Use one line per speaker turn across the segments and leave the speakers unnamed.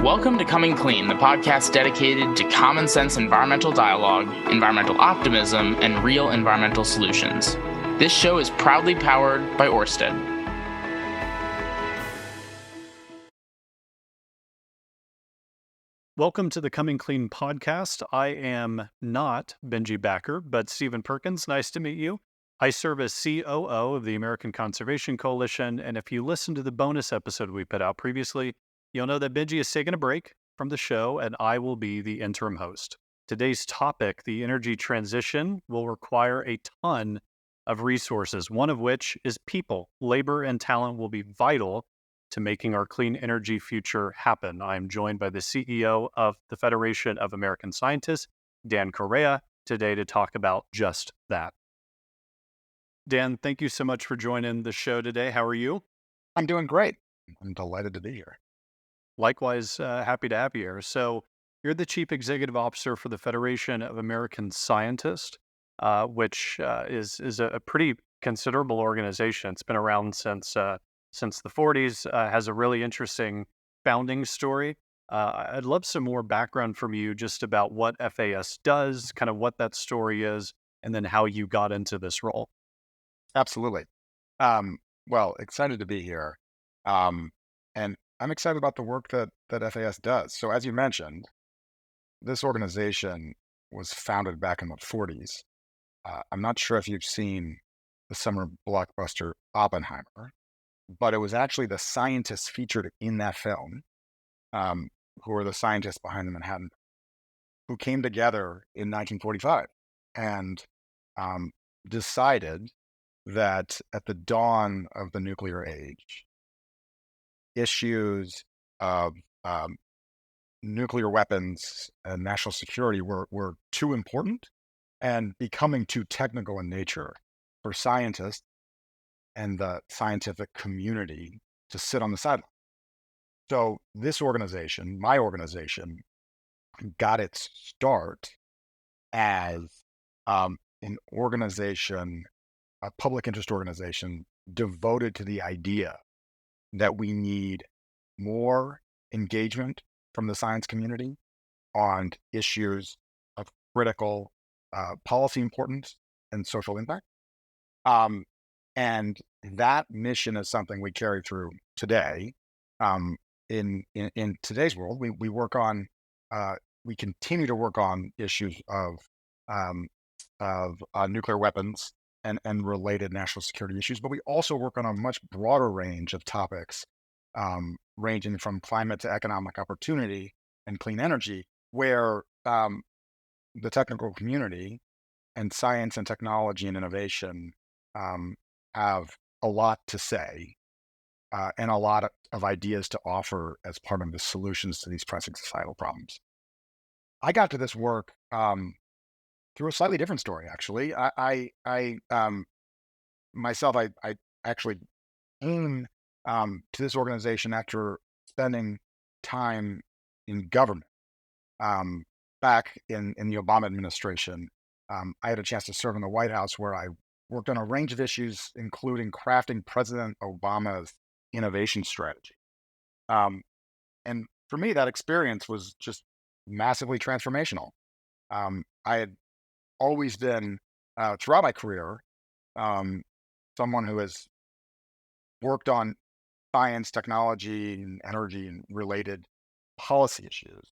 Welcome to Coming Clean, the podcast dedicated to common sense environmental dialogue, environmental optimism, and real environmental solutions. This show is proudly powered by Ørsted.
Welcome to the Coming Clean podcast. I am not Benji Backer, but Stephen Perkins. Nice to meet you. I serve as COO of the American Conservation Coalition, and if you listened to the bonus episode we put out previously, you'll know that Benji is taking a break from the show, and I will be the interim host. Today's topic, the energy transition, will require a ton of resources, one of which is people. Labor and talent will be vital to making our clean energy future happen. I'm joined by the CEO of the Federation of American Scientists, Dan Correa, today to talk about just that. Dan, thank you so much for joining the show today. How are you?
I'm doing great. I'm delighted to be here.
Likewise, happy to have you here. So you're the Chief Executive Officer for the Federation of American Scientists, which is a pretty considerable organization. It's been around since the 40s, has a really interesting founding story. I'd love some more background from you just about what FAS does, kind of what that story is, and then how you got into this role.
Absolutely. Well, excited to be here. And I'm excited about the work that FAS does. So as you mentioned, this organization was founded back in the 40s. I'm not sure if you've seen the summer blockbuster Oppenheimer, but it was actually the scientists featured in that film, who were the scientists behind the Manhattan, who came together in 1945 and decided that at the dawn of the nuclear age, issues of nuclear weapons and national security were too important and becoming too technical in nature for scientists and the scientific community to sit on the sideline. So this organization, my organization, got its start as an organization, a public interest organization devoted to the idea that we need more engagement from the science community on issues of critical policy importance and social impact. And that mission is something we carry through today. In today's world, we work on, we continue to work on issues of nuclear weapons and related national security issues, but we also work on a much broader range of topics, ranging from climate to economic opportunity and clean energy, where the technical community and science and technology and innovation have a lot to say and a lot of ideas to offer as part of the solutions to these pressing societal problems. I got to this work through a slightly different story, actually. I actually came to this organization after spending time in government. Back in the Obama administration, I had a chance to serve in the White House, where I worked on a range of issues, including crafting President Obama's innovation strategy. And for me, that experience was just massively transformational. I had always been, throughout my career, someone who has worked on science, technology, and energy and related policy issues.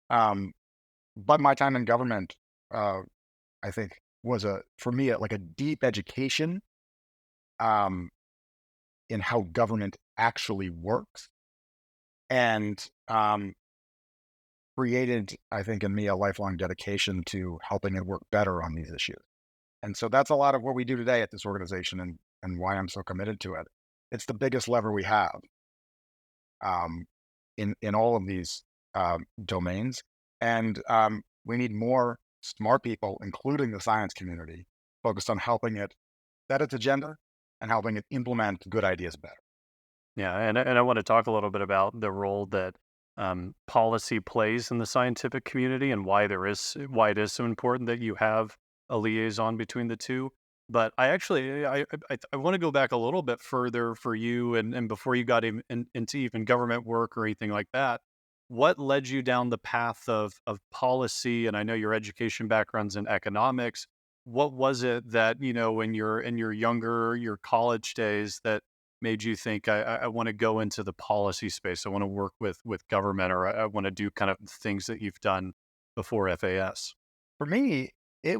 But my time in government, I think, was for me like a deep education in how government actually works, and created, I think, in me a lifelong dedication to helping it work better on these issues. And so that's a lot of what we do today at this organization, and why I'm so committed to it. It's the biggest lever we have in all of these domains. And we need more smart people, including the science community, focused on helping it set its agenda and helping it implement good ideas better.
Yeah, and I want to talk a little bit about the role that policy plays in the scientific community and why it is so important that you have a liaison between the two. But I want to go back a little bit further for you, and before you got into even government work or anything like that. what led you down the path of policy? And I know your education background's in economics. What was it that, in your younger, your college days that made you think I want to go into the policy space? I want to work with government, or I want to do kind of things that you've done before FAS.
For me, it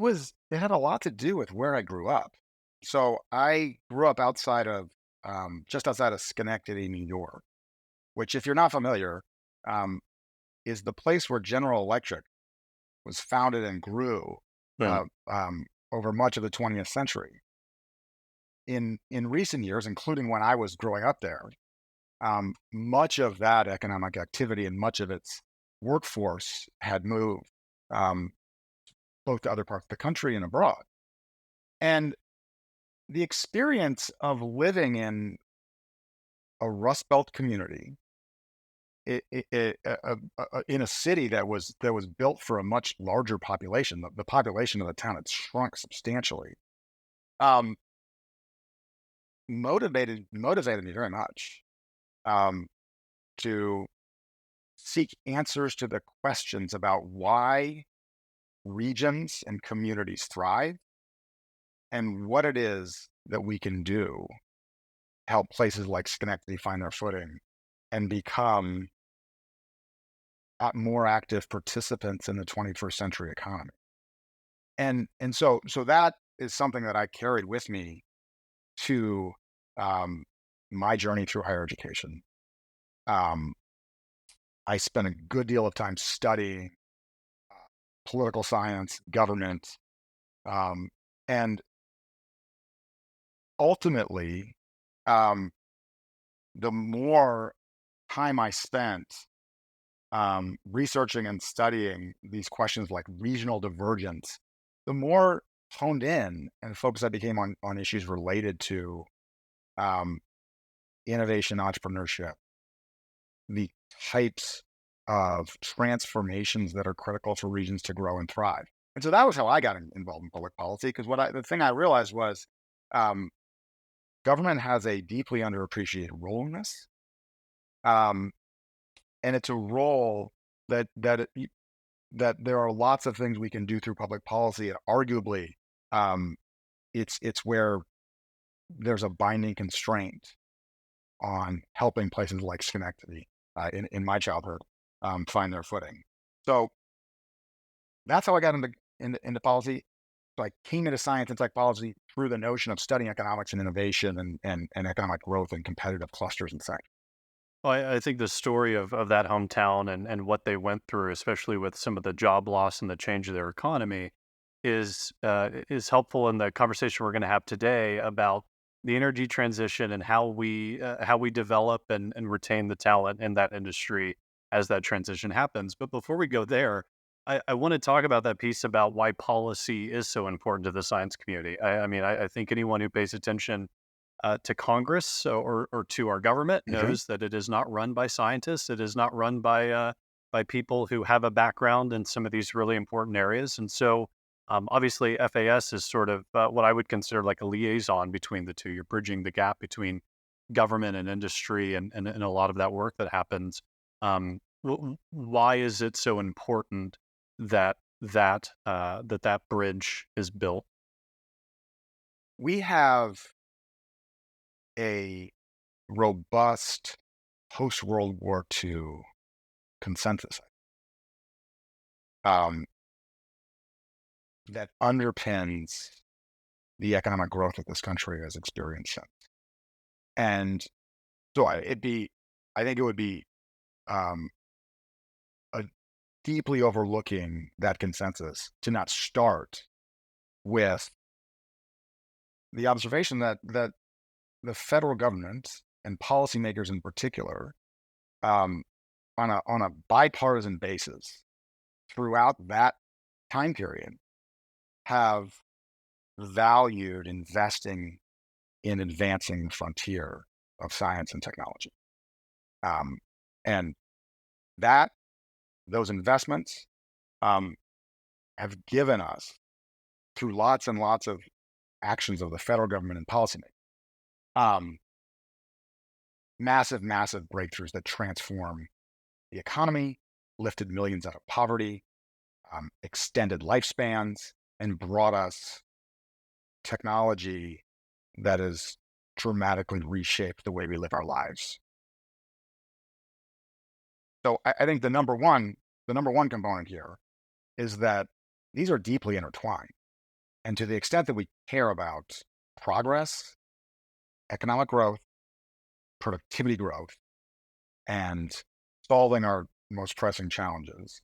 had a lot to do with where I grew up. So I grew up just outside of Schenectady, New York, which, if you're not familiar, um, is the place where General Electric was founded and grew
Yeah.
over much of the 20th century. In recent years, including when I was growing up there, much of that economic activity and much of its workforce had moved um, both to other parts of the country and abroad. And the experience of living in a Rust Belt community, in a city that was built for a much larger population, the population of the town had shrunk substantially. Um, motivated me very much um, to seek answers to the questions about why regions and communities thrive and what it is that we can do to help places like Schenectady find their footing and become more active participants in the 21st century economy. And so that is something that I carried with me to um, my journey through higher education. Um, I spent a good deal of time studying political science, government, um, and ultimately, um, the more time I spent researching and studying these questions like regional divergence, the more honed in and focused I became on issues related to um, innovation, entrepreneurship, the types of transformations that are critical for regions to grow and thrive. And so that was how I got involved in public policy, because the thing I realized was um, government has a deeply underappreciated role in this, um, and it's a role that there are lots of things we can do through public policy, and arguably, um, it's where there's a binding constraint on helping places like Schenectady in my childhood find their footing. So that's how I got into policy. So I came into science and technology through the notion of studying economics and innovation and economic growth and competitive clusters and sectors.
Well, I think the story of that hometown and what they went through, especially with some of the job loss and the change of their economy, is helpful in the conversation we're going to have today about the energy transition and how we develop and retain the talent in that industry as that transition happens. But before we go there, I want to talk about that piece about why policy is so important to the science community. I mean, I think anyone who pays attention to Congress or to our government
Okay.
knows that it is not run by scientists. It is not run by people who have a background in some of these really important areas. And so, obviously, FAS is sort of what I would consider like a liaison between the two. You're bridging the gap between government and industry, and a lot of that work that happens. Why is it so important that bridge is built?
We have a robust post World War II consensus um, that underpins the economic growth that this country has experienced since. And so I think it would be um, a deeply overlooking that consensus to not start with the observation that the federal government and policymakers in particular, um, on a bipartisan basis throughout that time period, have valued investing in advancing the frontier of science and technology. Um, and that those investments um, have given us, through lots and lots of actions of the federal government and policymakers, um, massive breakthroughs that transform the economy, lifted millions out of poverty, extended lifespans, and brought us technology that has dramatically reshaped the way we live our lives. So I think the number one component here is that these are deeply intertwined. And to the extent that we care about progress, economic growth, productivity growth, and solving our most pressing challenges,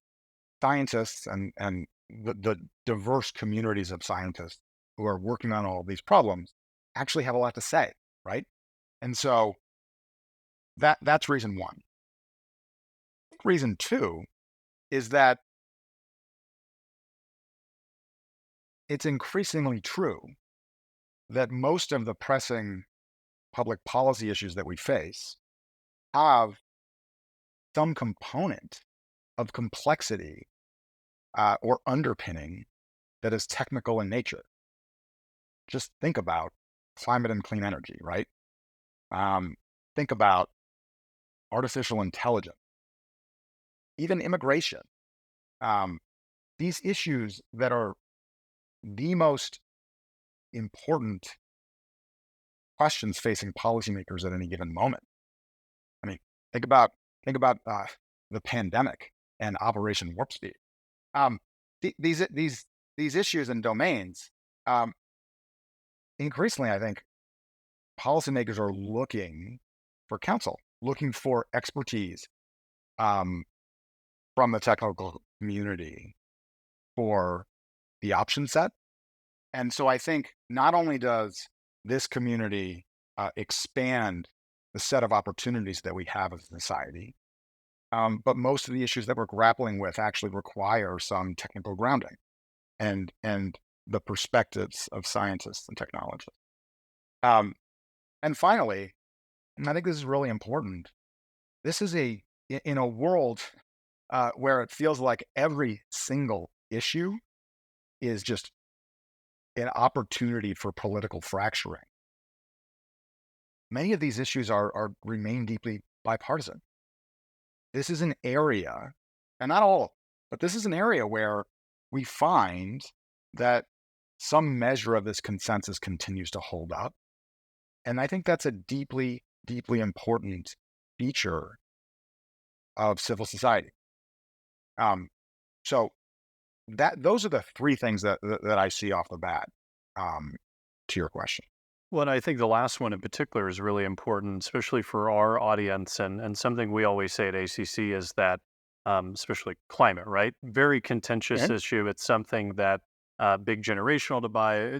scientists and the diverse communities of scientists who are working on all of these problems actually have a lot to say, right? And so that's reason one. Reason two is that it's increasingly true that most of the pressing public policy issues that we face have some component of complexity or underpinning that is technical in nature. Just think about climate and clean energy, right? Think about artificial intelligence, even immigration. These issues that are the most important questions facing policymakers at any given moment. I mean, think about the pandemic and Operation Warp Speed. These issues and domains, increasingly, I think policymakers are looking for counsel, looking for expertise from the technical community for the option set. And so I think not only does this community expand the set of opportunities that we have as a society, but most of the issues that we're grappling with actually require some technical grounding and the perspectives of scientists and technologists. And finally, and I think this is really important, this is in a world where it feels like every single issue is just an opportunity for political fracturing. Many of these issues remain deeply bipartisan. This is an area, and not all, but this is an area where we find that some measure of this consensus continues to hold up. And I think that's a deeply, deeply important feature of civil society. So those are the three things that I see off the bat to your question.
Well, and I think the last one in particular is really important, especially for our audience, and something we always say at ACC is that, especially climate, right? Very contentious issue. It's something that big generational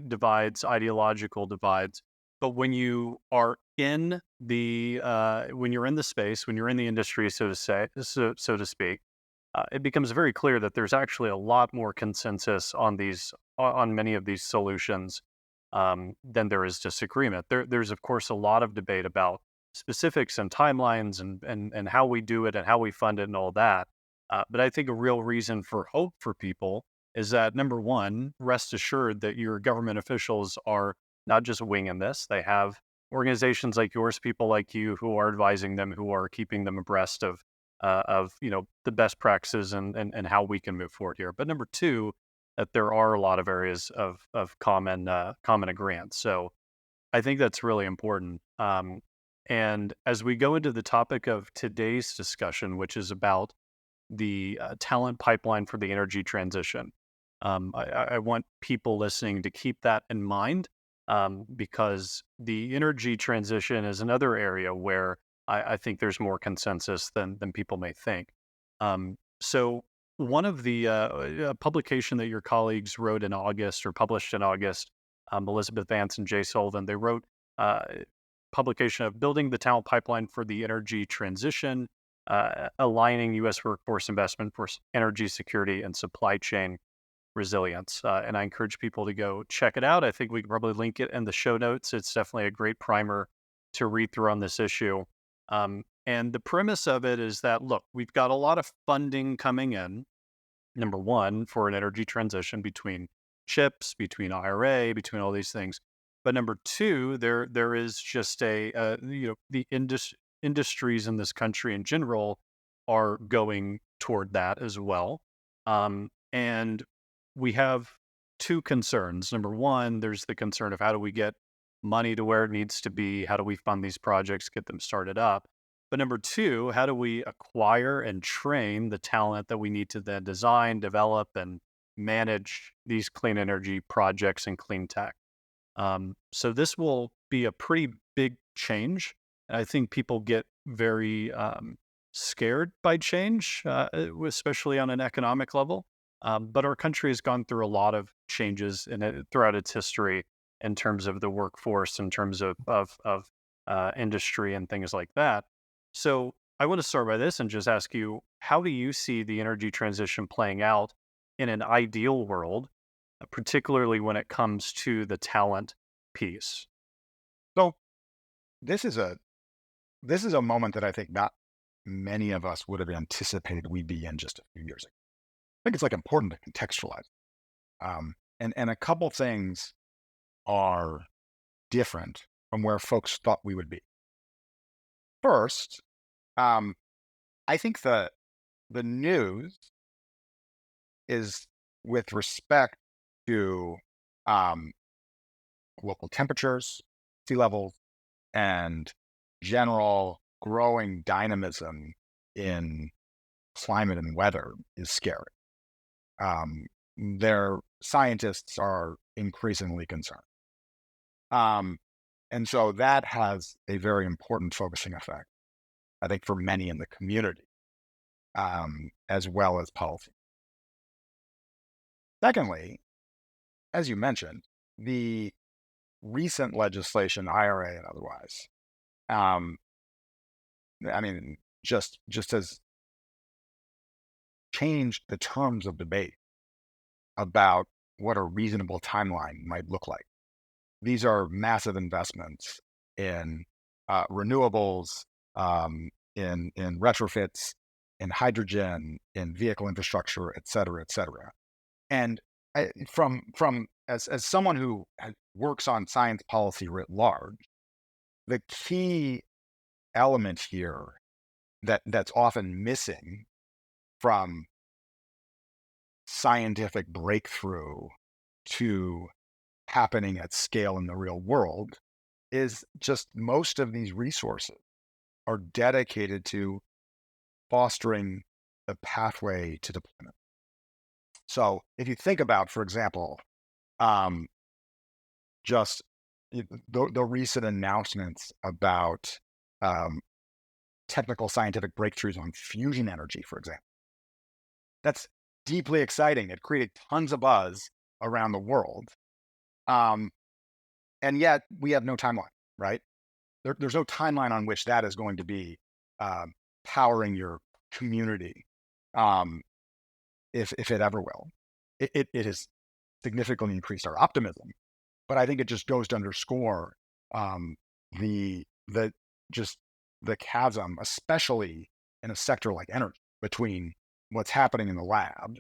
divides, ideological divides. But when you are in when you're in the space, when you're in the industry, so to speak, it becomes very clear that there's actually a lot more consensus on many of these solutions than there is disagreement. There's of course a lot of debate about specifics and timelines and how we do it and how we fund it and all that. But I think a real reason for hope for people is that, number one, rest assured that your government officials are not just winging this. They have organizations like yours, people like you, who are advising them, who are keeping them abreast of the best practices and how we can move forward here. But number two, that there are a lot of areas of common agreement. So I think that's really important. And as we go into the topic of today's discussion, which is about the talent pipeline for the energy transition, I want people listening to keep that in mind, because the energy transition is another area where I think there's more consensus than people may think. So one of the publication that your colleagues wrote in August or published in August, Elizabeth Vance and Jay Sullivan, they wrote publication of Building the Talent Pipeline for the Energy Transition, Aligning U.S. Workforce Investment for Energy Security and Supply Chain Resilience. And I encourage people to go check it out. I think we can probably link it in the show notes. It's definitely a great primer to read through on this issue. And the premise of it is that, look, we've got a lot of funding coming in, number one, for an energy transition between CHIPS, between IRA, between all these things. But number two, there is just the industries in this country in general are going toward that as well. And we have two concerns. Number one, there's the concern of how do we get money to where it needs to be? How do we fund these projects, get them started up? But number two, how do we acquire and train the talent that we need to then design, develop, and manage these clean energy projects and clean tech? So this will be a pretty big change. I think people get very scared by change, especially on an economic level. But our country has gone through a lot of changes throughout its history in terms of the workforce, in terms of industry and things like that. So I want to start by this and just ask you, how do you see the energy transition playing out in an ideal world, particularly when it comes to the talent piece?
So this is a moment that I think not many of us would have anticipated we'd be in just a few years ago. I think it's like important to contextualize. And a couple things are different from where folks thought we would be. First, I think the news is with respect to local temperatures, sea levels, and general growing dynamism in climate and weather is scary. Their scientists are increasingly concerned. And so that has a very important focusing effect, I think, for many in the community, as well as policy. Secondly, as you mentioned, the recent legislation, IRA and otherwise, just has changed the terms of debate about what a reasonable timeline might look like. These are massive investments in renewables, in retrofits, in hydrogen, in vehicle infrastructure, et cetera, et cetera. And from as someone who works on science policy writ large, the key element here that's often missing from scientific breakthrough to happening at scale in the real world is just most of these resources are dedicated to fostering a pathway to deployment. So if you think about, for example, just the recent announcements about technical scientific breakthroughs on fusion energy, for example, that's deeply exciting. It created tons of buzz around the world. And yet we have no timeline, right? There's no timeline on which that is going to be powering your community, if it ever will. It has significantly increased our optimism, but I think it just goes to underscore the chasm, especially in a sector like energy, between what's happening in the lab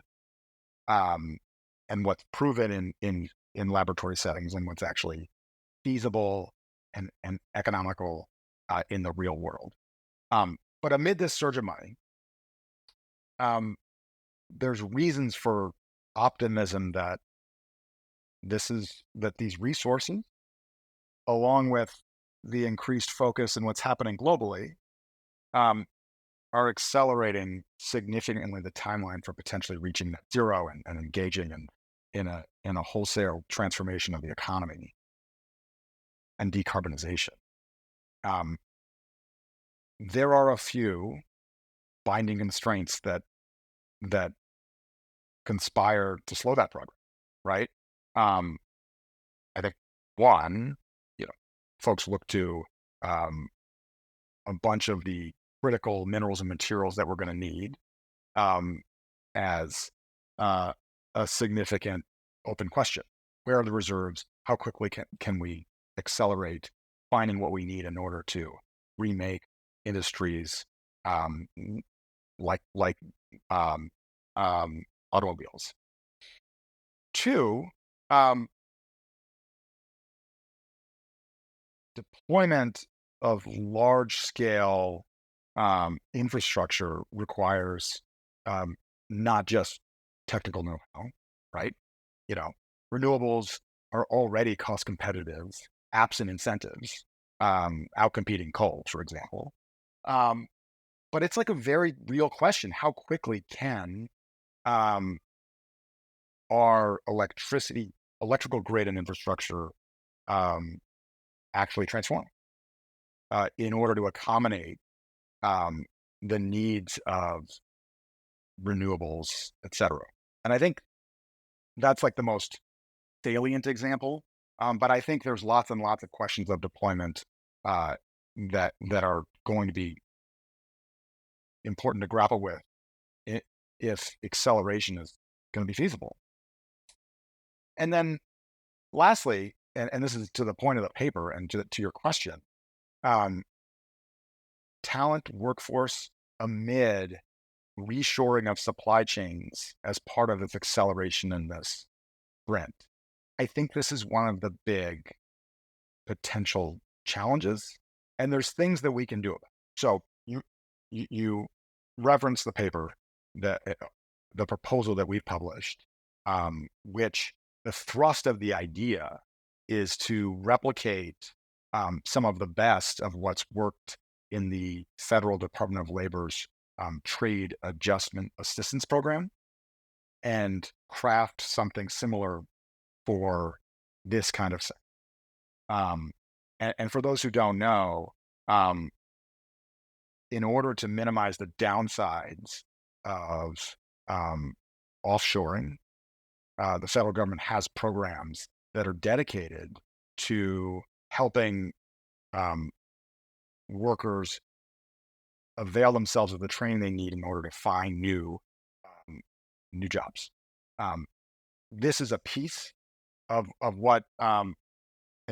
and what's proven in laboratory settings and what's actually feasible and economical in the real world. But amid this surge of money, there's reasons for optimism that these resources, along with the increased focus in what's happening globally, are accelerating significantly the timeline for potentially reaching net zero and engaging in a wholesale transformation of the economy and decarbonization. There are a few binding constraints that conspire to slow that progress, right? I think one, folks look to a bunch of the critical minerals and materials that we're going to need as a significant open question. Where are the reserves? How quickly can we accelerate finding what we need in order to remake industries like automobiles? Two, deployment of large-scale infrastructure requires not just technical know-how, right? Renewables are already cost competitive, absent incentives, outcompeting coal, for example. But it's like a very real question: how quickly can our electrical grid and infrastructure actually transform in order to accommodate the needs of renewables, et cetera? And I think that's like the most salient example. But I think there's lots and lots of questions of deployment that are going to be important to grapple with if acceleration is going to be feasible. And then lastly, and this is to the point of the paper and to your question, talent workforce amid reshoring of supply chains as part of its acceleration in this sprint. I think this is one of the big potential challenges, and there's things that we can do about it. So you reference the paper, the proposal that we've published, which the thrust of the idea is to replicate some of the best of what's worked in the Federal Department of Labor's Trade Adjustment Assistance Program and craft something similar for this kind of thing. And for those who don't know, in order to minimize the downsides of offshoring, the federal government has programs that are dedicated to helping workers avail themselves of the training they need in order to find new jobs. This is a piece of what an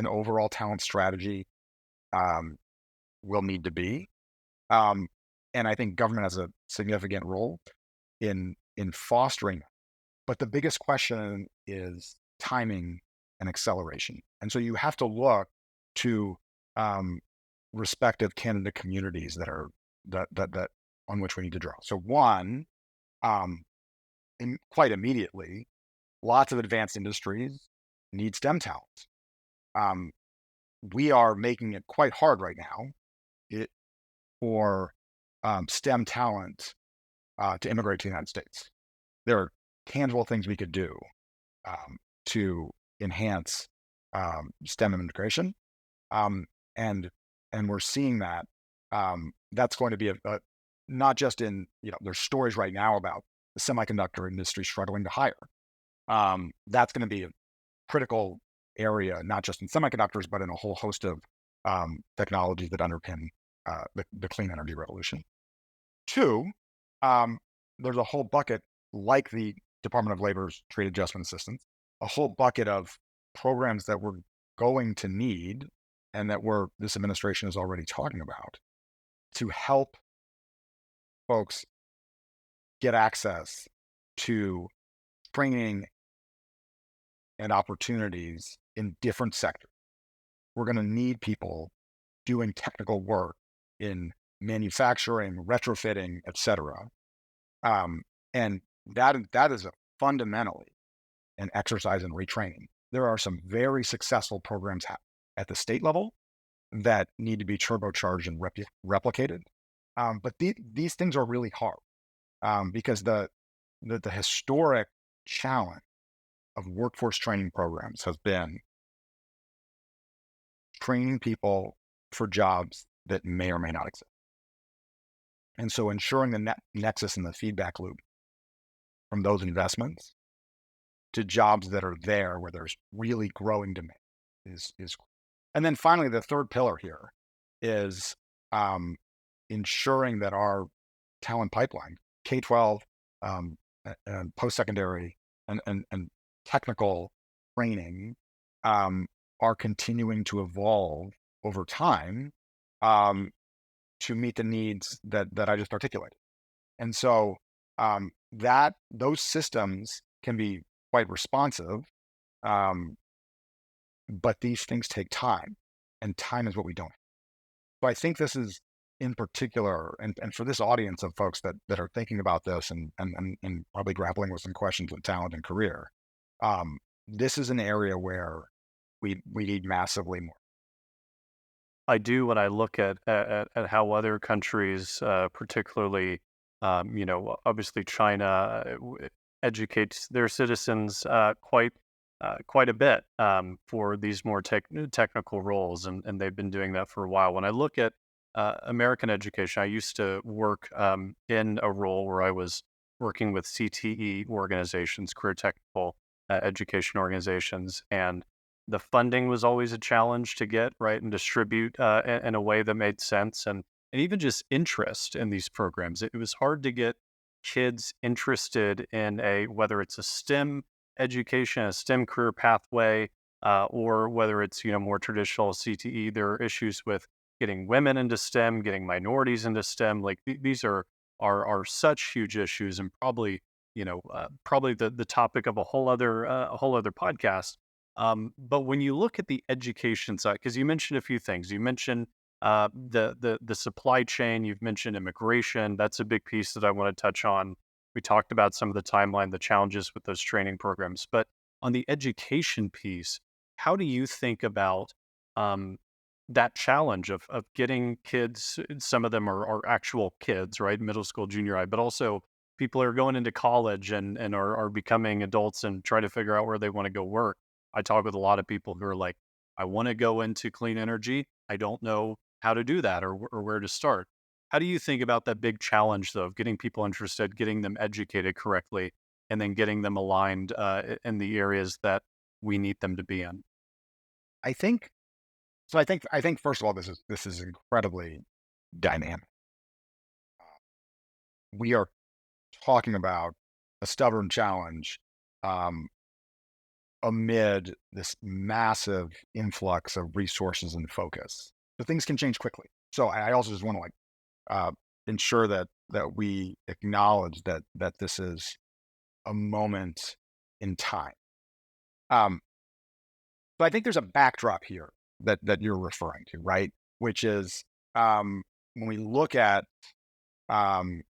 overall talent strategy will need to be. And I think government has a significant role in fostering that. But the biggest question is timing and acceleration. And so you have to look to respective candidate communities that on which we need to draw. So one, quite immediately, lots of advanced industries need STEM talent. We are making it quite hard right now for STEM talent to immigrate to the United States. There are tangible things we could do to enhance STEM immigration, and we're seeing that that's going to be a not just in there's stories right now about the semiconductor industry struggling to hire. That's going to be a critical area, not just in semiconductors, but in a whole host of technologies that underpin the clean energy revolution. Two, there's a whole bucket like the Department of Labor's Trade Adjustment Assistance, a whole bucket of programs that we're going to need and that this administration is already talking about to help folks get access to training and opportunities in different sectors. We're going to need people doing technical work in manufacturing, retrofitting, et cetera. And that is fundamentally an exercise in retraining. There are some very successful programs at the state level that need to be turbocharged and replicated. But these things are really hard because the historic challenge of workforce training programs has been training people for jobs that may or may not exist. And so ensuring the nexus and the feedback loop from those investments to jobs that are there where there's really growing demand is. And then finally, the third pillar here is ensuring that our talent pipeline, K-12 and post-secondary and technical training are continuing to evolve over time to meet the needs that I just articulated. And so those systems can be quite responsive, but these things take time, and time is what we don't have. So I think this is in particular, and for this audience of folks that are thinking about this and probably grappling with some questions of talent and career, this is an area where we need massively more.
I do when I look at how other countries, particularly, obviously China, educates their citizens quite a bit for these more technical roles, and they've been doing that for a while. When I look at American education, I used to work in a role where I was working with CTE organizations, career technical education organizations, and the funding was always a challenge to get right and distribute in a way that made sense, and even just interest in these programs. It was hard to get kids interested in whether it's a STEM education, a STEM career pathway, or whether it's more traditional CTE. There are issues with getting women into STEM, getting minorities into STEM. Like these are such huge issues, and probably probably the topic of a whole other podcast. But when you look at the education side, because you mentioned a few things, you mentioned the supply chain, you've mentioned immigration. That's a big piece that I want to touch on. We talked about some of the timeline, the challenges with those training programs. But on the education piece, how do you think about that challenge of getting kids? Some of them are actual kids, right? Middle school, junior high, but also people are going into college and are becoming adults and try to figure out where they want to go work. I talk with a lot of people who are like, I want to go into clean energy. I don't know how to do that or where to start. How do you think about that big challenge, though, of getting people interested, getting them educated correctly, and then getting them aligned in the areas that we need them to be in?
I think so. I think first of all, this is incredibly dynamic. We are talking about a stubborn challenge um, amid this massive influx of resources and focus. So things can change quickly. So I also just want to ensure that we acknowledge that this is a moment in time. Um, so I think there's a backdrop here that you're referring to, right? Which is when we look at um,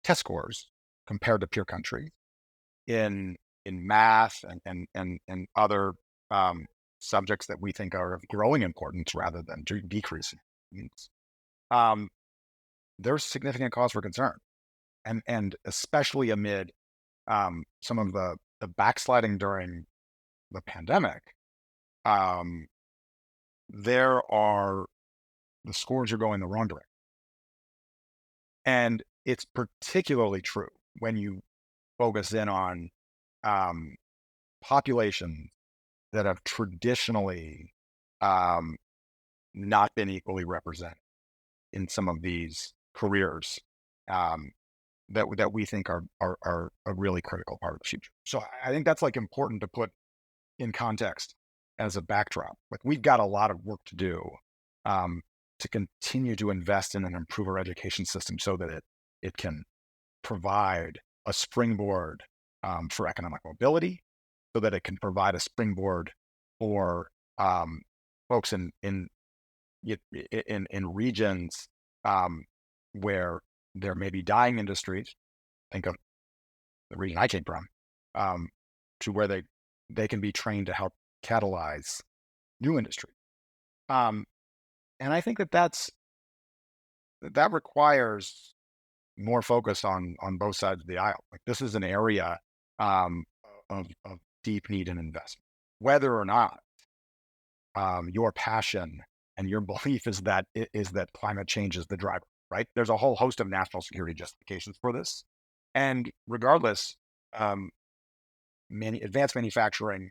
test scores compared to peer countries in math and other um, subjects that we think are of growing importance rather than decreasing importance, um, there's significant cause for concern, and especially amid some of the backsliding during the pandemic. Um, the scores are going the wrong direction, and it's particularly true when you focus in on um, populations that have traditionally um, not been equally represented in some of these careers um, that we think are a really critical part of the future. So I think that's like important to put in context as a backdrop. Like we've got a lot of work to do um, to continue to invest in and improve our education system so that it can provide a springboard for economic mobility, so that it can provide a springboard for folks in regions where there may be dying industries. Think of the region I came from, um, to where they can be trained to help catalyze new industry. Um, and I think that requires more focus on both sides of the aisle. Like this is an area of deep need and investment, whether or not your passion and your belief is that climate change is the driver. Right? There's a whole host of national security justifications for this, and regardless, um, advanced manufacturing,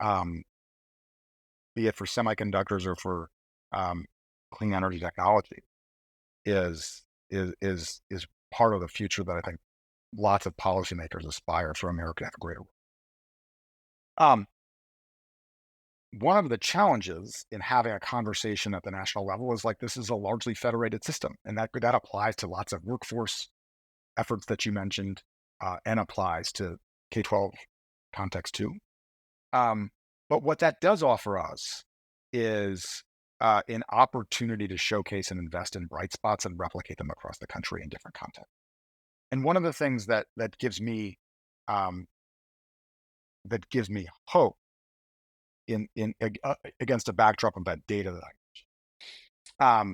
um, be it for semiconductors or for um, clean energy technology, is part of the future that I think lots of policymakers aspire for America to have a greater role. One of the challenges in having a conversation at the national level is like this is a largely federated system, and that applies to lots of workforce efforts that you mentioned, and applies to K-12 context too. But what that does offer us is an opportunity to showcase and invest in bright spots and replicate them across the country in different contexts. And one of the things that um, gives me hope against a backdrop of that data that I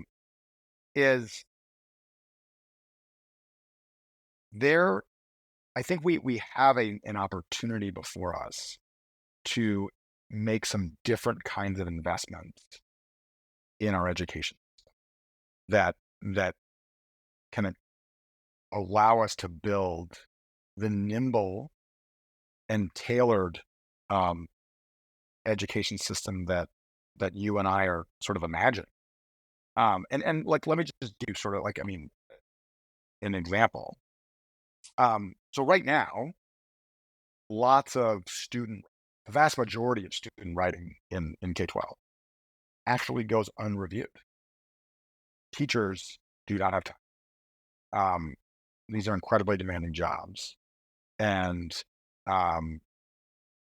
is there. I think we have an opportunity before us to make some different kinds of investments in our education that can allow us to build the nimble and tailored um, education system that you and I are sort of imagining. And like, let me just do sort of like, I mean, an example. So right now, the vast majority of student writing in K-12 actually goes unreviewed. Teachers do not have time. These are incredibly demanding jobs, and um,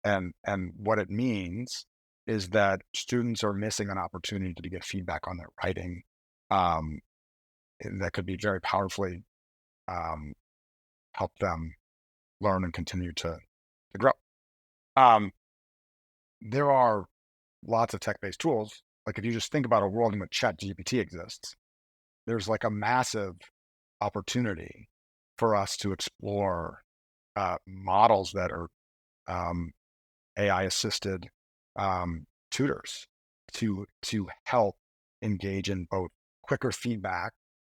and what it means is that students are missing an opportunity to get feedback on their writing, um, that could be very powerfully um, help them learn and continue to grow. Um, there are lots of tech-based tools. Like if you just think about a world in which ChatGPT exists, there's like a massive opportunity for us to explore models that are AI-assisted tutors to help engage in both quicker feedback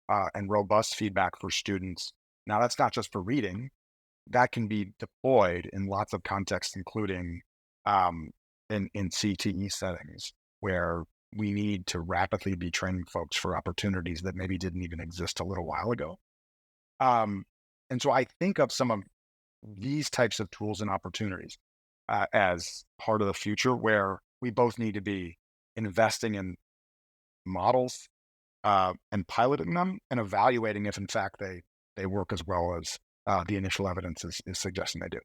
and robust feedback for students. Now, that's not just for reading. That can be deployed in lots of contexts, including in CTE settings, where we need to rapidly be training folks for opportunities that maybe didn't even exist a little while ago. And so I think of some of these types of tools and opportunities as part of the future, where we both need to be investing in models and piloting them and evaluating if, in fact, they work as well as the initial evidence is suggesting they do.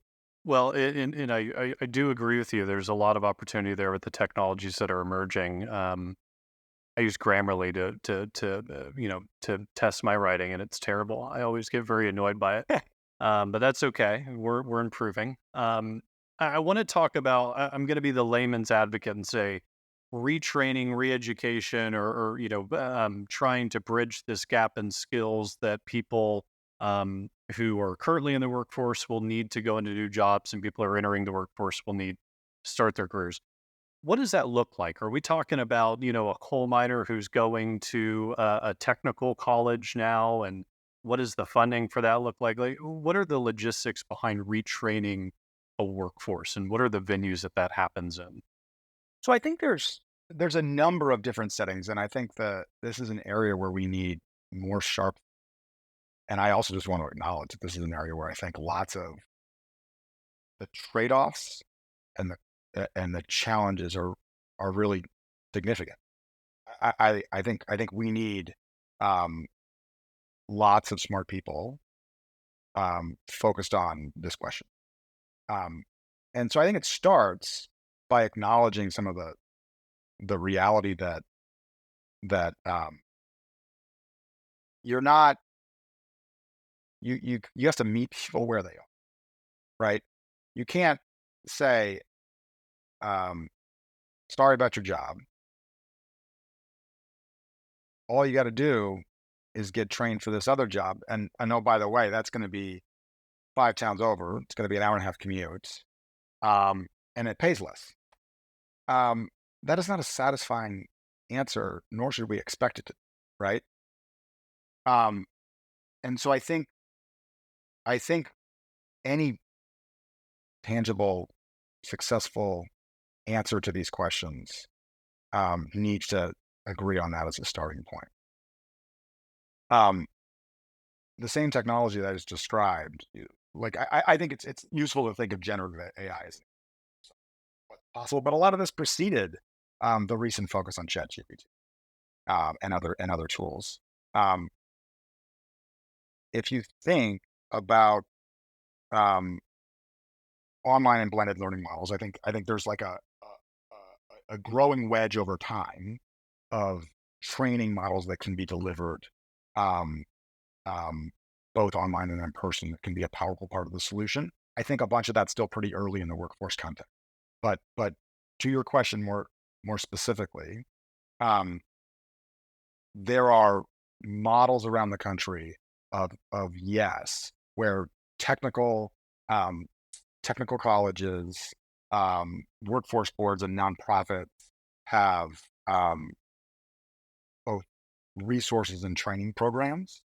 Well, and I do agree with you. There's a lot of opportunity there with the technologies that are emerging. I use Grammarly to test my writing, and it's terrible. I always get very annoyed by it, but that's okay. We're improving. I want to talk about. I'm going to be the layman's advocate and say retraining, re-education, or trying to bridge this gap in skills that people who are currently in the workforce will need to go into new jobs, and people who are entering the workforce will need to start their careers. What does that look like? Are we talking about, a coal miner who's going to a technical college now? And what does the funding for that look like? Like, what are the logistics behind retraining a workforce, and what are the venues that happens in?
So I think there's a number of different settings, and I think that this is an area where we need more sharp. And I also just want to acknowledge that this is an area where I think lots of the trade-offs and the challenges are really significant. I think we need um, lots of smart people focused on this question. Um, and so I think it starts by acknowledging some of the reality that you're not you have to meet people where they are, right? You can't say, sorry about your job. All you got to do is get trained for this other job. And I know, by the way, that's going to be 5 towns over. It's going to be an hour and a half commute, and it pays less. That is not a satisfying answer, nor should we expect it to, right? Um, and so I think any tangible, successful answer to these questions needs to agree on that as a starting point. The same technology that is described, like I think it's useful to think of generative AI as what's possible, but a lot of this preceded the recent focus on ChatGPT and other tools. Um, if you think about um, online and blended learning models, I think there's like a growing wedge over time of training models that can be delivered um, both online and in person that can be a powerful part of the solution. I think a bunch of that's still pretty early in the workforce context. But to your question more specifically, um, there are models around the country of yes, where technical um, technical colleges, workforce boards, and nonprofits have both resources and training programs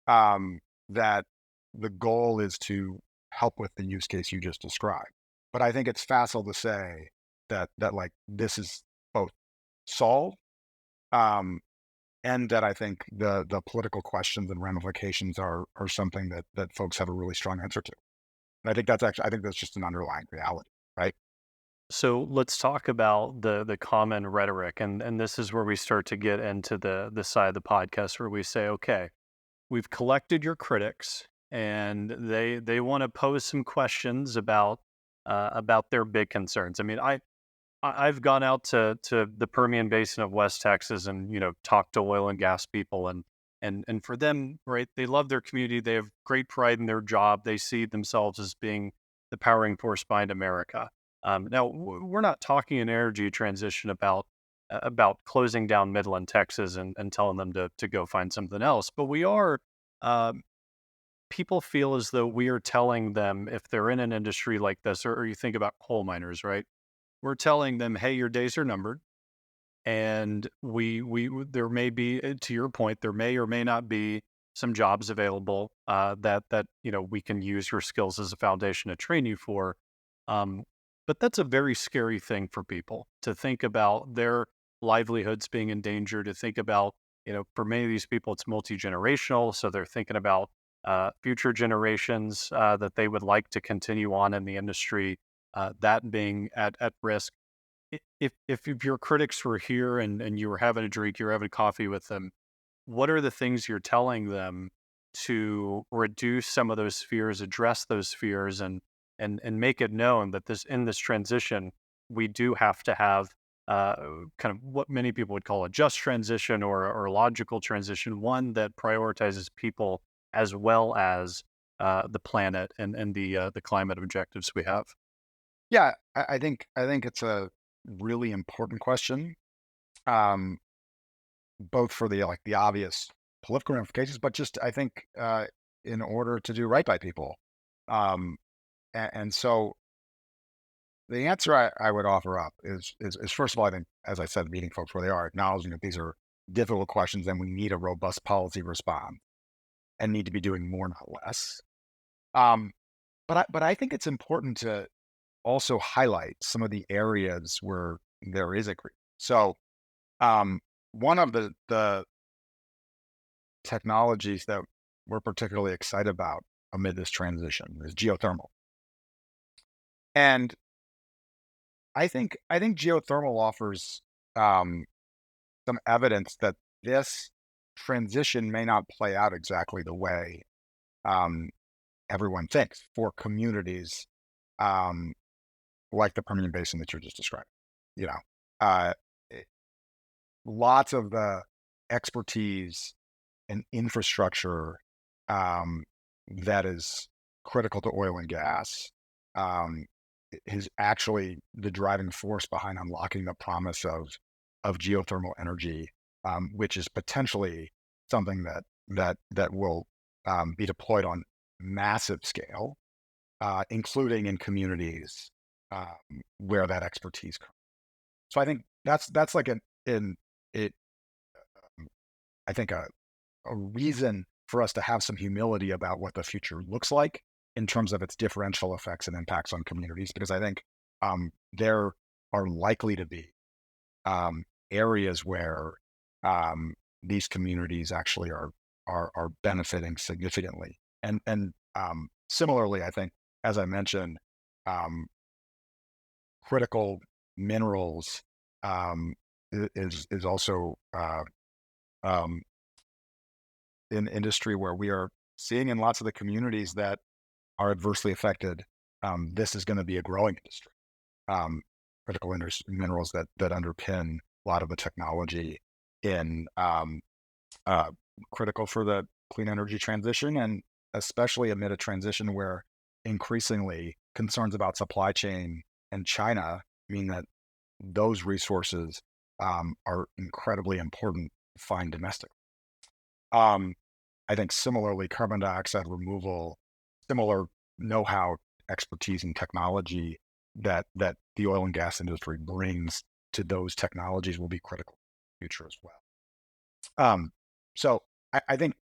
that the goal is to help with the use case you just described. But I think it's facile to say that like this is both solved, and that I think the political questions and ramifications are something that folks have a really strong answer to. And I think that's just an underlying reality, right?
So let's talk about the common rhetoric, and this is where we start to get into the side of the podcast where we say, okay, we've collected your critics, and they want to pose some questions about their big concerns. I mean, I've gone out to the Permian Basin of West Texas and talked to oil and gas people, and for them, right, they love their community, they have great pride in their job, they see themselves as being the powering force behind America. Now, we're not talking an energy transition about closing down Midland, Texas, and telling them to go find something else, but we are. Um, People feel as though we are telling them if they're in an industry like this, or you think about coal miners, right? We're telling them, hey, your days are numbered, and there may be, to your point, there may or may not be some jobs available that we can use your skills as a foundation to train you for. Um, but that's a very scary thing for people to think about their livelihoods being in danger. To think about, for many of these people, it's multi-generational, so they're thinking about future generations that they would like to continue on in the industry, that being at risk. If your critics were here and you were having a drink, you were having coffee with them, what are the things you're telling them to reduce some of those fears, address those fears, and make it known that in this transition, we do have to have uh, kind of what many people would call a just transition or a logical transition, one that prioritizes people as well as the planet and the climate objectives we have.
Yeah, I think it's a really important question, um, both for the obvious political ramifications, but just I think in order to do right by people. Um, and so the answer I would offer up is first of all, I think, as I said, meeting folks where they are, acknowledging that these are difficult questions and we need a robust policy response and need to be doing more, not less. Um, but I think it's important to also highlight some of the areas where there is agreement. So one of the technologies that we're particularly excited about amid this transition is geothermal. And I think geothermal offers um, some evidence that this transition may not play out exactly the way um, everyone thinks for communities um, like the Permian Basin that you're just describing. You know, uh, eh, lots of the expertise and infrastructure um, that is critical to oil and gas um, is actually the driving force behind unlocking the promise of geothermal energy, which is potentially something that will be deployed on massive scale, including in communities where that expertise comes. So I think that's like an it I think a reason for us to have some humility about what the future looks like in terms of its differential effects and impacts on communities, because I think there are likely to be areas where these communities actually are benefiting significantly, and similarly, I think, as I mentioned, um, critical minerals is also um, an industry where we are seeing in lots of the communities that are adversely affected. This is going to be a growing industry. Um, Critical minerals that underpin a lot of the technology in critical for the clean energy transition, and especially amid a transition where increasingly concerns about supply chain and China mean that those resources are incredibly important to find domestic. I think similarly, carbon dioxide removal, similar know-how, expertise, and technology that the oil and gas industry brings to those technologies will be critical in the future as well. So I think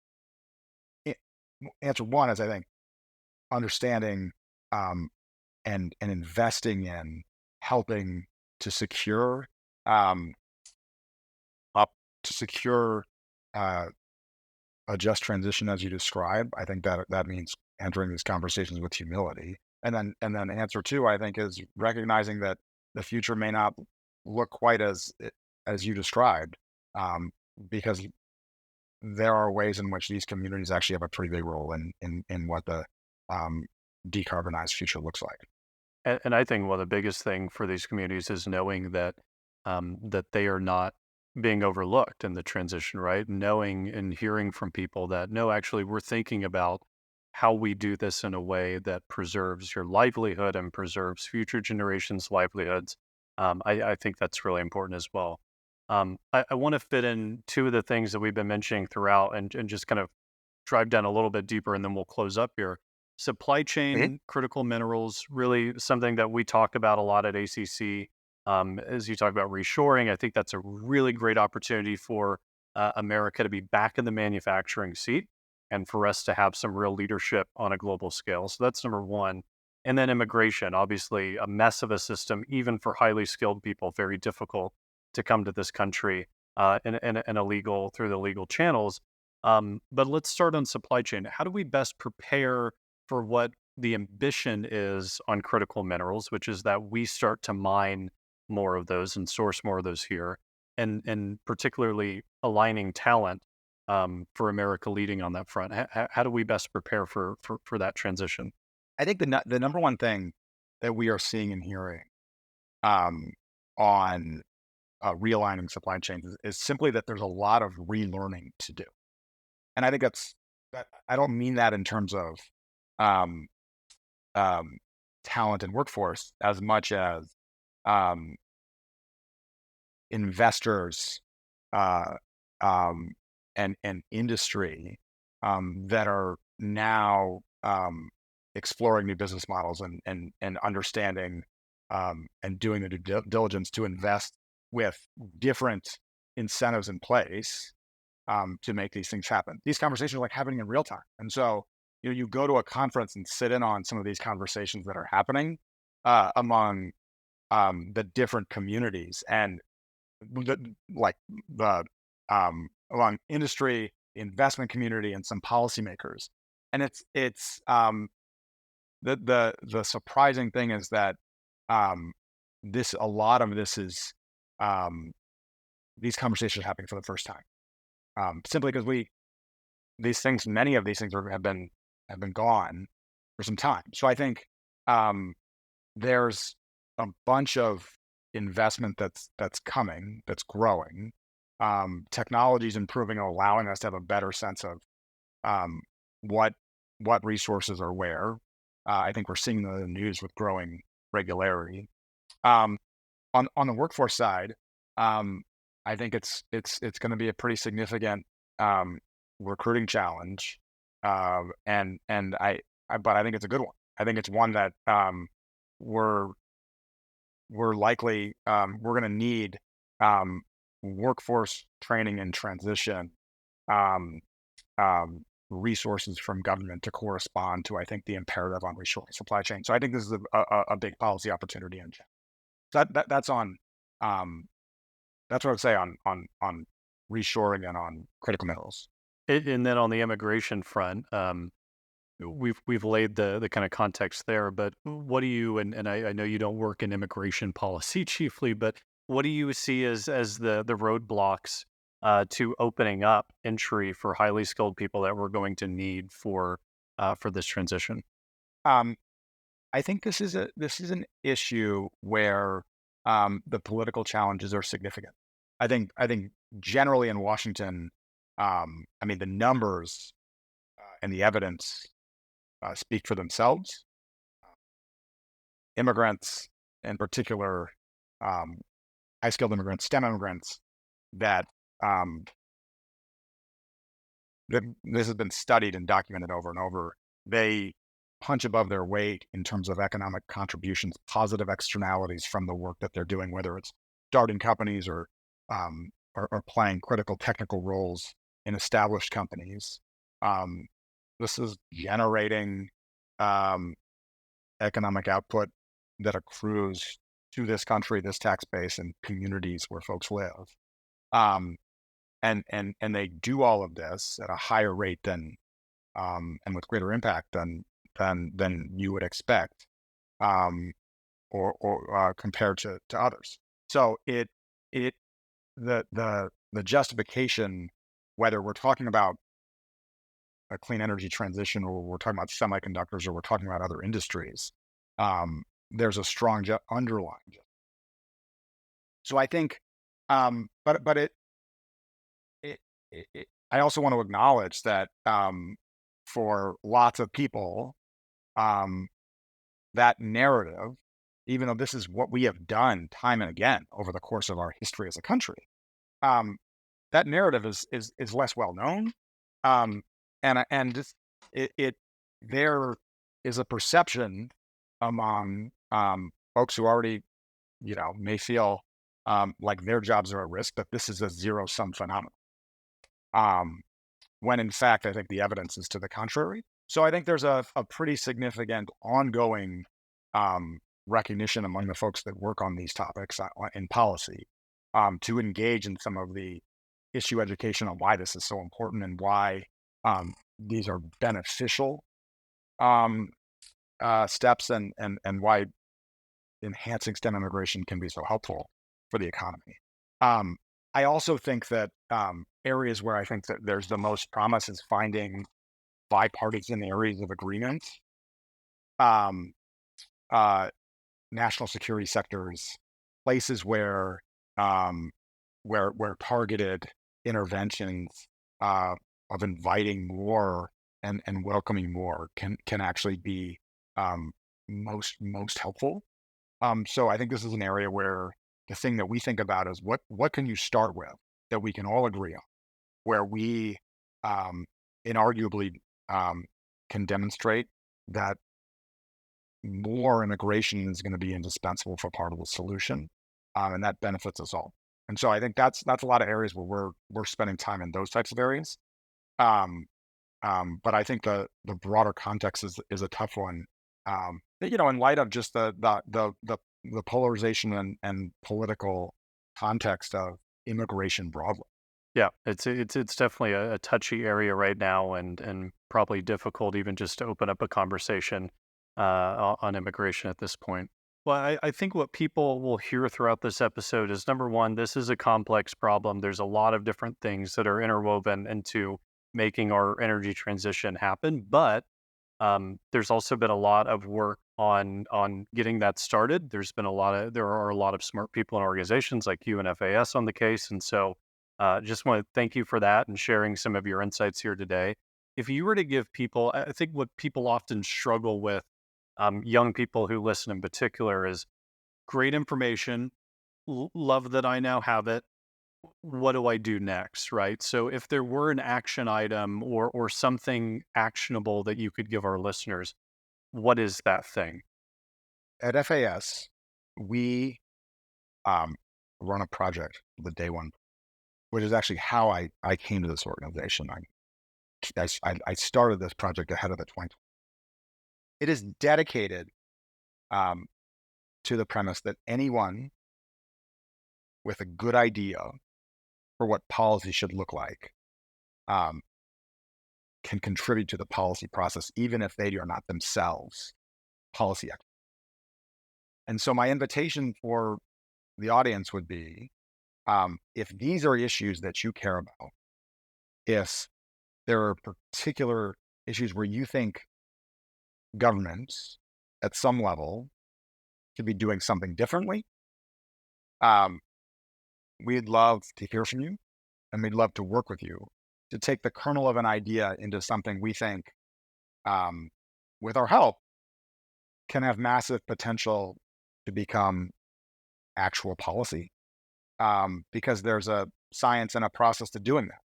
answer one is, I think, understanding and investing in helping to secure to secure a just transition as you describe. I think that means entering these conversations with humility. And then answer two, I think, is recognizing that the future may not look quite as you described, because there are ways in which these communities actually have a pretty big role in what the decarbonized future looks like.
And I think one of the biggest thing for these communities is knowing that that they are not being overlooked in the transition, right? Knowing and hearing from people that, no, actually, we're thinking about how we do this in a way that preserves your livelihood and preserves future generations' livelihoods. I think that's really important as well. I want to fit in two of the things that we've been mentioning throughout, and just kind of drive down a little bit deeper, and then we'll close up here. Supply
Mhm.
chain, critical minerals, really something that we talk about a lot at ACC. As you talk about reshoring, I think that's a really great opportunity for America to be back in the manufacturing seat and for us to have some real leadership on a global scale. So that's number one. And then immigration, obviously a mess of a system, even for highly skilled people, very difficult to come to this country in a legal, through the legal channels. But let's start on supply chain. How do we best prepare for what the ambition is on critical minerals, which is that we start to mine more of those and source more of those here, and particularly aligning talent for America leading on that front? How do we best prepare for that transition?
I think the number one thing that we are seeing and hearing on realigning supply chains is simply that there's a lot of relearning to do. And I think I don't mean that in terms of um, um, talent and workforce as much as um, investors uh, um, and industry that are now exploring new business models and understanding and doing the due diligence to invest with different incentives in place to make these things happen. These conversations are like happening in real time. And so, you go to a conference and sit in on some of these conversations that are happening among the different communities, and like the along industry, investment community, and some policymakers. And it's the surprising thing is that um, a lot of this is um, these conversations are happening for the first time, simply because many of these things have been gone for some time. So I think there's a bunch of investment that's coming, that's growing. Technology is improving and allowing us to have a better sense of um, what resources are where. I think we're seeing the news with growing regularity. Um, on the workforce side, I think it's going to be a pretty significant um, recruiting challenge, and but I think it's a good one. I think it's one that we're likely we're going to need um, workforce training and transition um, resources from government to correspond to, I think, the imperative on reshoring supply chain. So I think this is a big policy opportunity in general. So that's on that's what I would say on reshoring and on critical minerals.
And then on the immigration front, we've laid the kind of context there, but what do you, and I know you don't work in immigration policy chiefly, but what do you see as the roadblocks to opening up entry for highly skilled people that we're going to need for this transition?
Um, I think this is an issue where the political challenges are significant. I think generally in Washington, I mean, the numbers and the evidence speak for themselves. Immigrants, in particular, high-skilled immigrants, STEM immigrants, that this has been studied and documented over and over. They punch above their weight in terms of economic contributions, positive externalities from the work that they're doing, whether it's starting companies or playing critical technical roles in established companies. This is generating economic output that accrues to this country, this tax base, and communities where folks live. And they do all of this at a higher rate than and with greater impact than you would expect, or compared to others. So the justification, whether we're talking about a clean energy transition or we're talking about semiconductors or we're talking about other industries, there's a strong underlying. So I think, but I also want to acknowledge that for lots of people, that narrative, even though this is what we have done time and again over the course of our history as a country, that narrative is less well known, and just, there is a perception among folks who already, may feel like their jobs are at risk, that this is a zero-sum phenomenon. When in fact, I think the evidence is to the contrary. So I think there's a pretty significant ongoing recognition among the folks that work on these topics in policy to engage in some of the issue education on why this is so important and why these are beneficial steps and why enhancing STEM immigration can be so helpful for the economy. I also think that areas where I think that there's the most promise is finding bipartisan areas of agreement, national security sectors, places where targeted interventions of inviting more and welcoming more can actually be most helpful. So I think this is an area where the thing that we think about is what can you start with that we can all agree on, where we inarguably can demonstrate that more immigration is going to be indispensable for part of the solution, and that benefits us all. And so I think that's a lot of areas where we're spending time in those types of areas. But I think the broader context is a tough one. In light of just the polarization and political context of immigration broadly.
Yeah, it's definitely a touchy area right now, and probably difficult even just to open up a conversation on immigration at this point. Well, I think what people will hear throughout this episode is, number one, this is a complex problem. There's a lot of different things that are interwoven into making our energy transition happen, but there's also been a lot of work on getting that started. There are a lot of smart people and organizations like you and FAS on the case, and so just want to thank you for that and sharing some of your insights here today. If you were to give people, I think what people often struggle with, young people who listen in particular, is great information, love that I now have it. What do I do next, right? So if there were an action item or something actionable that you could give our listeners, what is that thing?
At FAS, we run a project, the Day One, which is actually how I came to this organization. I started this project ahead of the 2020. It is dedicated to the premise that anyone with a good idea for what policy should look like can contribute to the policy process, even if they are not themselves policy experts. And so my invitation for the audience would be, if these are issues that you care about, if there are particular issues where you think governments at some level should be doing something differently, we'd love to hear from you. and we'd love to work with you to take the kernel of an idea into something we think, with our help, can have massive potential to become actual policy, because there's a science and a process to doing that.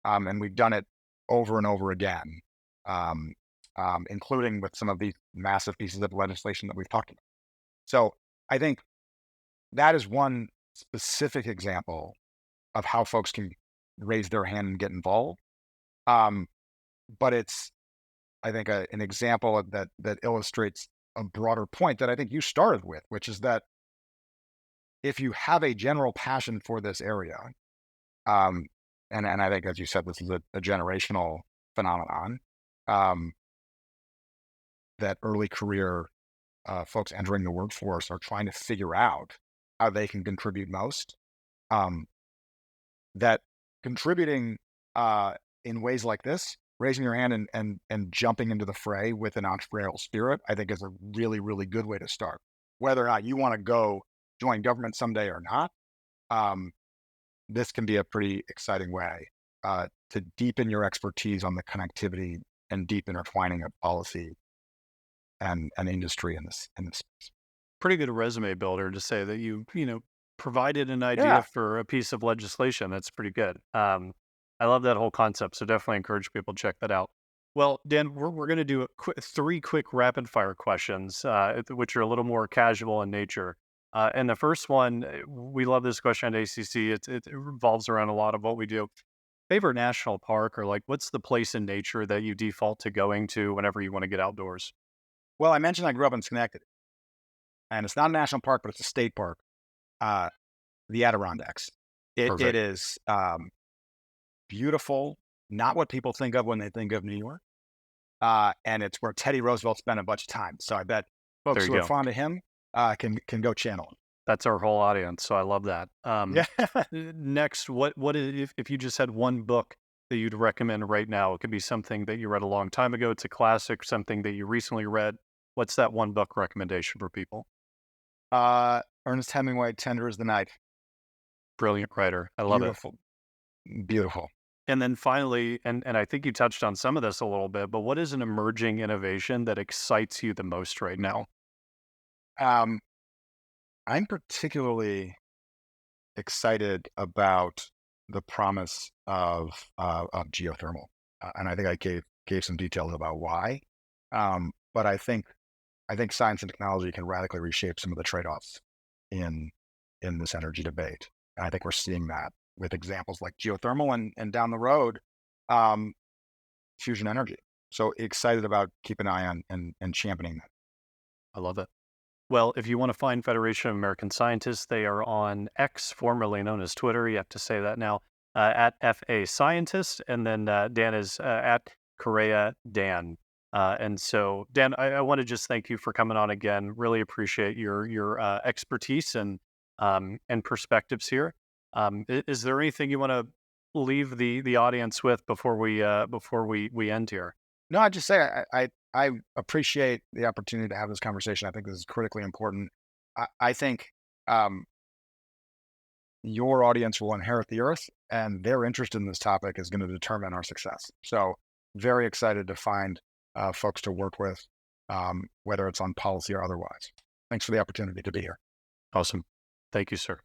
And we've done it over and over again, including with some of these massive pieces of legislation that we've talked about. So I think that is one specific example of how folks can raise their hand and get involved. But it's, I think, an example that illustrates a broader point that I think you started with, which is that if you have a general passion for this area, and I think, as you said, this is a generational phenomenon, that early career folks entering the workforce are trying to figure out how they can contribute most. That contributing in ways like this, raising your hand and jumping into the fray with an entrepreneurial spirit, I think is a really, really good way to start. Whether or not you want to go join government someday or not, this can be a pretty exciting way to deepen your expertise on the connectivity and deep intertwining of policy and industry in this space.
Pretty good resume builder to say that you provided an idea
Yeah.
for a piece of legislation. That's pretty good. I love that whole concept. So definitely encourage people to check that out. Well, Dan, we're going to do three quick rapid fire questions, which are a little more casual in nature. And the first one, we love this question at ACC. It revolves around a lot of what we do. Favorite national park, or like, what's the place in nature that you default to going to whenever you want to get outdoors?
Well, I mentioned I grew up in Schenectady, and it's not a national park, but it's a state park, the Adirondacks. It
Perfect.
is beautiful, not what people think of when they think of New York. And it's where Teddy Roosevelt spent a bunch of time. So I bet folks
There you
who are
go.
fond of him can go channel him.
That's our whole audience. So I love that.
Yeah.
Next, what if you just had one book that you'd recommend right now? It could be something that you read a long time ago. It's a classic, something that you recently read. What's that one book recommendation for people?
Ernest Hemingway, Tender is the Night.
Brilliant writer. I love it.
Beautiful. Beautiful.
And then finally, and I think you touched on some of this a little bit, but what is an emerging innovation that excites you the most right now?
I'm particularly excited about the promise of geothermal, and I think I gave some details about why. But I think science and technology can radically reshape some of the trade-offs in this energy debate, and I think we're seeing that with examples like geothermal and down the road, fusion energy. So excited about keeping an eye on and championing that.
I love it. Well, if you want to find Federation of American Scientists, they are on X, formerly known as Twitter. You have to say that now, at FA Scientist. And then Dan is at Correa Dan. And so, Dan, I want to just thank you for coming on again. Really appreciate your expertise and perspectives here. Is there anything you want to leave the audience with before we end here?
No, I just say I appreciate the opportunity to have this conversation. I think this is critically important. I think your audience will inherit the earth, and their interest in this topic is going to determine our success. So very excited to find folks to work with, whether it's on policy or otherwise. Thanks for the opportunity to be here.
Awesome. Thank you, sir.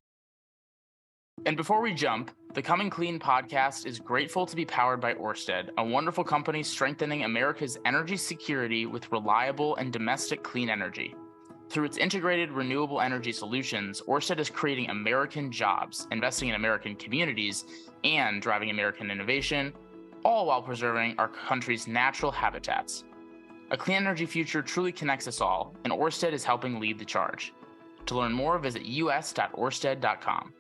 And before we jump, the Coming Clean podcast is grateful to be powered by Ørsted, a wonderful company strengthening America's energy security with reliable and domestic clean energy. Through its integrated renewable energy solutions, Ørsted is creating American jobs, investing in American communities, and driving American innovation, all while preserving our country's natural habitats. A clean energy future truly connects us all, and Ørsted is helping lead the charge. To learn more, visit us.orsted.com.